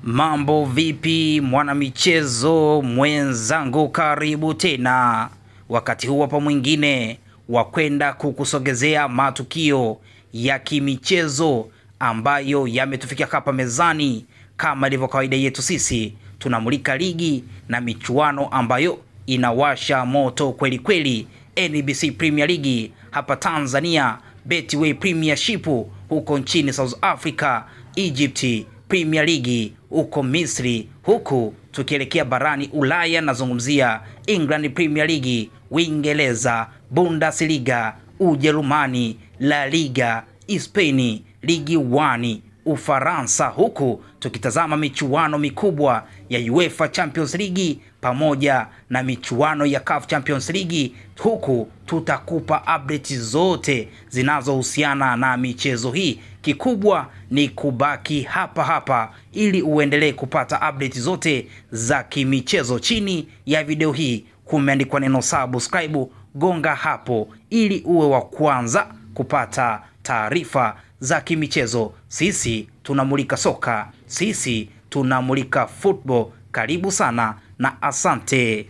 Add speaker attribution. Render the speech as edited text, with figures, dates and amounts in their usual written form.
Speaker 1: Mambo vipi mwanamichezo mwenzangu, karibu tena wakati huu hapa mwingine wa kwenda kukusogezea matukio ya kimichezo ambayo yametufikia hapa mezani. Kama ilivyo kawaida yetu, sisi tunamulika ligi na michuano ambayo inawasha moto kweli kweli. NBC Premier League hapa Tanzania, Betway Premiership huko nchini South Africa, Egypt Premier League huko Misri, huku tukielekea barani Ulaya nazungumzia England Premier League, Uingereza, Bundesliga, Ujerumani, La Liga, Spain, Ligue 1, Ufaransa, huku tukitazama michuano mikubwa ya UEFA Champions League pamoja na michuano ya CAF Champions League. Huku tutakupa update zote zinazohusiana na michezo hii. Kikubwa ni kubaki hapa hapa ili uendelee kupata update zote za kimichezo. Chini ya video hii kumeandikwa neno subscribe, gonga hapo ili uwe wa kwanza kupata taarifa za kimichezo. Sisi tunamulika soka, sisi tunamulika football. Karibu sana na asante.